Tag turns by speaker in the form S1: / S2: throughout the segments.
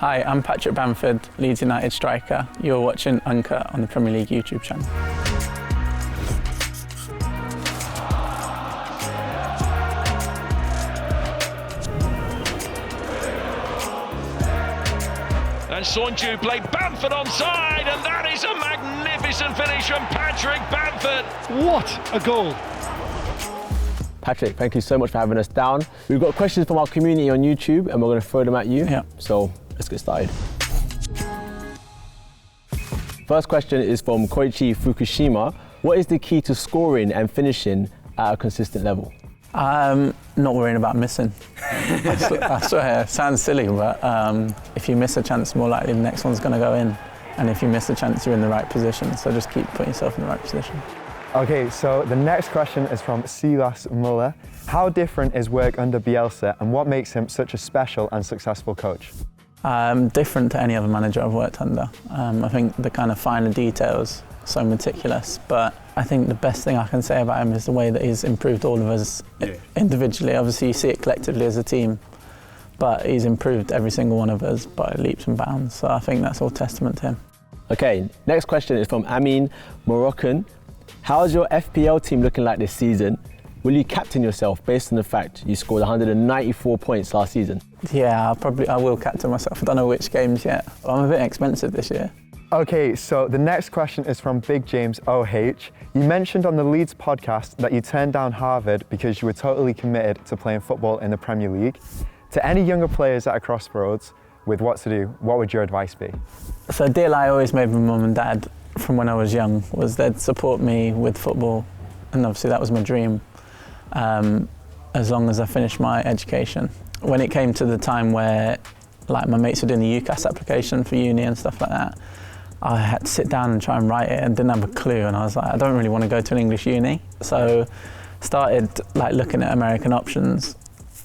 S1: Hi, I'm Patrick Bamford, Leeds United striker. You're watching Uncut on the Premier League YouTube channel.
S2: And Sonju played Bamford onside, and that is a magnificent finish from Patrick Bamford.
S3: What a goal!
S4: Patrick, thank you so much for having us down. We've got questions from our community on YouTube and we're going to throw them at you.
S1: Yeah.
S4: So let's get started. First question is from Koichi Fukushima. What is the key to scoring and finishing at a consistent level?
S1: Not worrying about missing. I swear, it sounds silly, but if you miss a chance, more likely the next one's going to go in. And if you miss a chance, you're in the right position. So just keep putting yourself in the right position.
S5: Okay, so the next question is from Silas Muller. How different is work under Bielsa and what makes him such a special and successful coach?
S1: Different to any other manager I've worked under. I think the kind of finer details, so meticulous, but I think the best thing I can say about him is the way that he's improved all of us individually. Obviously you see it collectively as a team, but he's improved every single one of us by leaps and bounds. So I think that's all testament to him.
S4: Okay, next question is from Amin Moroccan. How's your FPL team looking like this season? Will you captain yourself based on the fact you scored 194 points last season?
S1: Yeah, I will captain myself. I don't know which games yet. I'm a bit expensive this year.
S5: Okay, so the next question is from Big James OH. You mentioned on the Leeds podcast that you turned down Harvard because you were totally committed to playing football in the Premier League. To any younger players at a crossroads with what to do, what would your advice be?
S1: So a deal I always made with mum and dad from when I was young was they'd support me with football, and obviously that was my dream, as long as I finished my education. When it came to the time where like my mates were doing the UCAS application for uni and stuff like that, I had to sit down and try and write it and didn't have a clue, and I was like, I don't really want to go to an English uni. So started like looking at American options.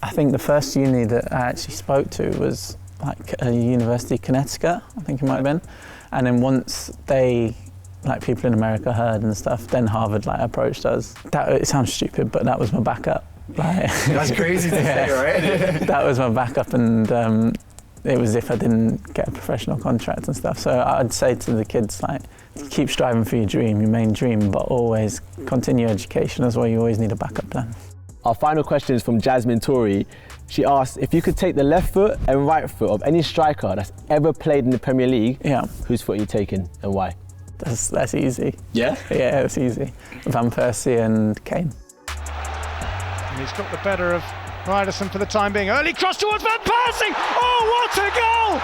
S1: I think the first uni that I actually spoke to was like a University of Connecticut, I think it might have been. And then once like people in America heard and stuff, then Harvard like approached us. It sounds stupid, but that was my backup. Like,
S5: That's crazy to say, right?
S1: That was my backup, and it was if I didn't get a professional contract and stuff. So I'd say to the kids, like, keep striving for your dream, your main dream, but always continue education as well. You always need a backup plan.
S4: Our final question is from Jasmine Tory. She asked, if you could take the left foot and right foot of any striker that's ever played in the Premier League, whose foot are you taking and why?
S1: That's easy.
S4: Yeah?
S1: Yeah, it's easy. Van Persie and Kane.
S3: And he's got the better of Ryderson for the time being. Early cross towards Van Persie! Oh, what a goal!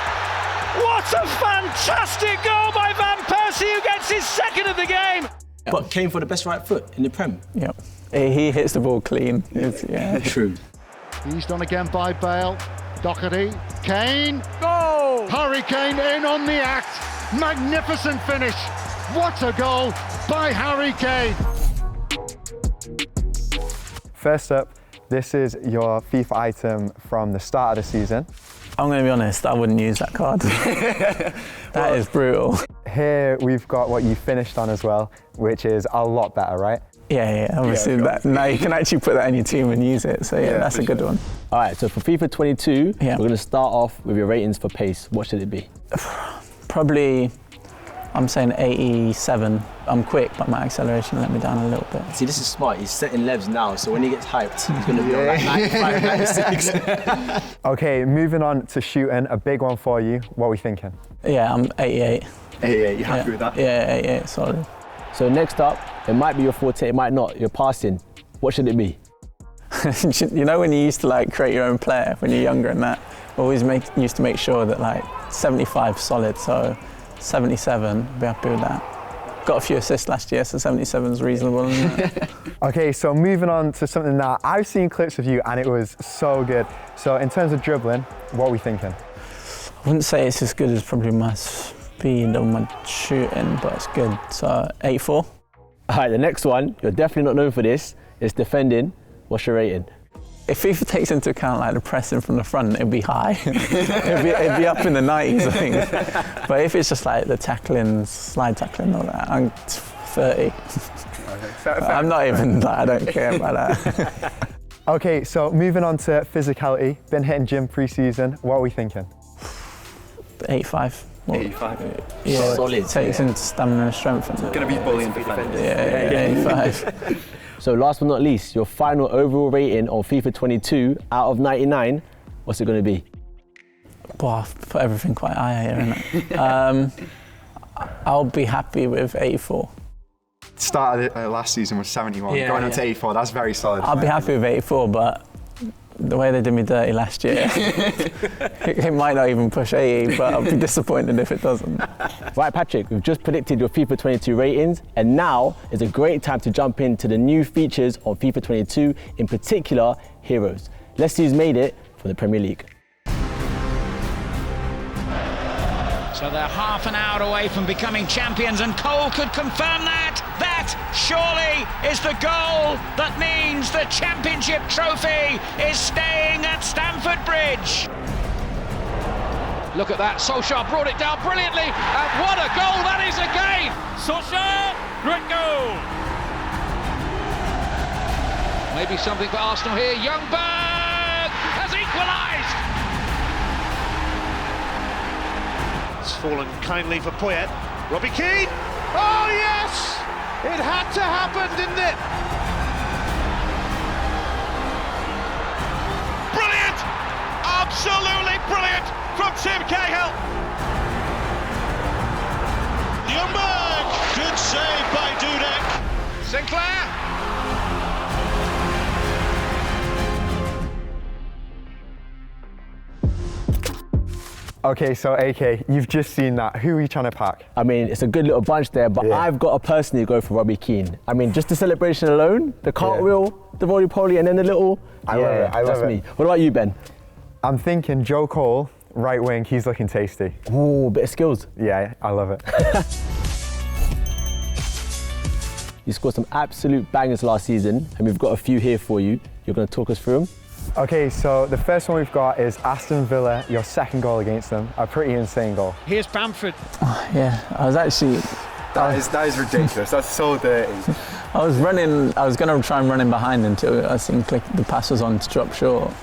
S3: What a fantastic goal by Van Persie, who gets his second of the game!
S4: But Kane for the best right foot in the Prem?
S1: Yep. He hits the ball clean. Yeah.
S4: True.
S3: Eased on again by Bale. Doherty. Kane.
S6: Goal!
S3: Harry Kane in on the act. Magnificent finish. What a goal by Harry Kane.
S5: First up, this is your FIFA item from the start of the season.
S1: I'm going to be honest, I wouldn't use that card. That is brutal.
S5: Here we've got what you finished on as well, which is a lot better, right?
S1: Yeah, obviously now you can actually put that in your team and use it, so yeah that's a good one.
S4: All right, so for FIFA 22, we're going to start off with your ratings for pace. What should it be?
S1: Probably, I'm saying 87. I'm quick, but my acceleration let me down a little bit.
S4: See, this is smart. He's setting levs now, so when he gets hyped, he's going to be on like 95, 96.
S5: Okay, moving on to shooting, a big one for you. What are we thinking?
S1: Yeah, I'm 88.
S5: 88, you happy with that?
S1: Yeah, 88, solid.
S4: So next up, it might be your forte, it might not. Your passing, what should it be?
S1: You know when you used to like create your own player when you're younger and that? Always used to make sure that like 75 solid, so 77, be happy with that. Got a few assists last year, so 77 is reasonable, isn't it?
S5: Okay, so moving on to something that I've seen clips of you and it was so good. So in terms of dribbling, what are we thinking?
S1: I wouldn't say it's as good as probably my speed or my shooting, but it's good. So 84.
S4: All right, the next one, you're definitely not known for this, is defending. What's your rating?
S1: If FIFA takes into account like the pressing from the front, it'd be high. it'd be up in the 90s, I think. But if it's just like the tackling, slide tackling, all that, I'm 30. I'm not even that, I don't care about that.
S5: Okay, so moving on to physicality, been hitting gym pre-season, what are we thinking?
S1: 85. Well,
S6: 85.
S1: Yeah,
S4: Solid.
S1: takes into stamina and strength.
S6: Going to be bullying defenders.
S1: Yeah, 85.
S4: So last but not least, your final overall rating on FIFA 22 out of 99, what's it going to be?
S1: Well, I've put everything quite high here, innit? I'll be happy with 84.
S5: Start of the last season was 71.
S1: Yeah,
S5: Going on
S1: yeah.
S5: to 84, that's very solid.
S1: I'll be happy with 84, but the way they did me dirty last year, it might not even push 80, but I'll be disappointed if it doesn't.
S4: Right, Patrick, we've just predicted your FIFA 22 ratings, and now is a great time to jump into the new features on FIFA 22, in particular, Heroes. Let's see who's made it from the Premier League.
S7: So they're half an hour away from becoming champions, and Cole could confirm that. That surely is the goal that means the championship trophy is staying at Stamford Bridge.
S8: Look at that, Solskjaer brought it down brilliantly, and what a goal that is again!
S2: Solskjaer, great goal.
S8: Maybe something for Arsenal here, Youngberg has equalised!
S3: It's fallen kindly for Poyet. Robbie Keane! Oh yes! It had to happen, didn't it?
S2: Brilliant! Absolutely brilliant from Tim Cahill. Ljungberg, good save by Dudek.
S8: Sinclair!
S5: Okay, so AK, you've just seen that. Who are you trying to pack?
S4: I mean, it's a good little bunch there, but
S5: Yeah.
S4: I've got to personally go for Robbie Keane. I mean, just the celebration alone, the cartwheel, the roly-poly, and then the little...
S5: I love it, I love
S4: that's
S5: it.
S4: me. What about you, Ben?
S5: I'm thinking Joe Cole, right wing, he's looking tasty.
S4: Ooh, bit of skills.
S5: Yeah, I love it.
S4: You scored some absolute bangers last season, and we've got a few here for you. You're going to talk us through them?
S5: Okay, so the first one we've got is Aston Villa, your second goal against them. A pretty insane goal.
S3: Here's Bamford.
S1: Yeah, I was actually,
S5: That is ridiculous. That's so dirty.
S1: I was going to try and run in behind until I think the pass was on to drop short.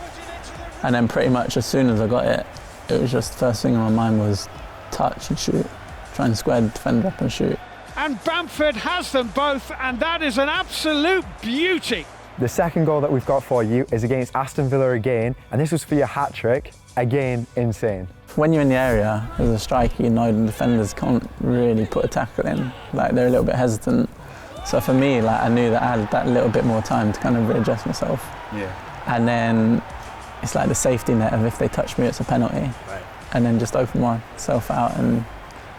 S1: And then pretty much as soon as I got it, it was just first thing in my mind was touch and shoot. Try and square the defender up and shoot.
S3: And Bamford has them both, and that is an absolute beauty.
S5: The second goal that we've got for you is against Aston Villa again, and this was for your hat-trick. Again, insane.
S1: When you're in the area as a striker, you know the defenders can't really put a tackle in. Like, they're a little bit hesitant. So for me, like, I knew that I had that little bit more time to kind of readjust myself.
S6: Yeah.
S1: And then it's like the safety net of if they touch me, it's a penalty.
S6: Right.
S1: And then just open myself out. And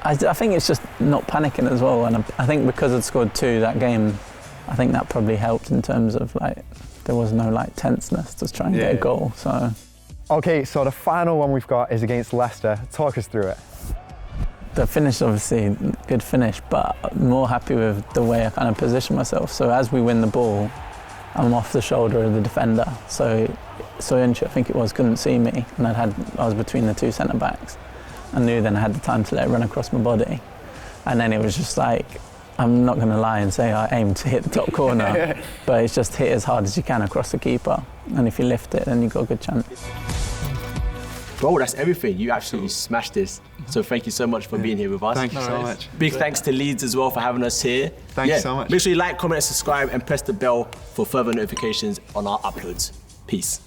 S1: I think it's just not panicking as well. And I think because I'd scored 2 that game, I think that probably helped in terms of like there was no like tenseness to try and get a goal. So.
S5: Okay, so the final one we've got is against Leicester. Talk us through it.
S1: The finish, obviously, good finish, but I'm more happy with the way I kind of position myself. So as we win the ball, I'm off the shoulder of the defender. So Soyuncu, I think it was, couldn't see me, and I was between the 2 centre backs. I knew then I had the time to let it run across my body, and then it was just like, I'm not going to lie and say I aimed to hit the top corner, but it's just hit as hard as you can across the keeper, and if you lift it, then you've got a good chance.
S4: Bro, that's everything. You absolutely smashed this. So thank you so much for being here with us.
S6: Thank you so much.
S4: Big thanks to Leeds as well for having us here.
S6: Thank you so much.
S4: Make sure you like, comment, and subscribe, and press the bell for further notifications on our uploads. Peace.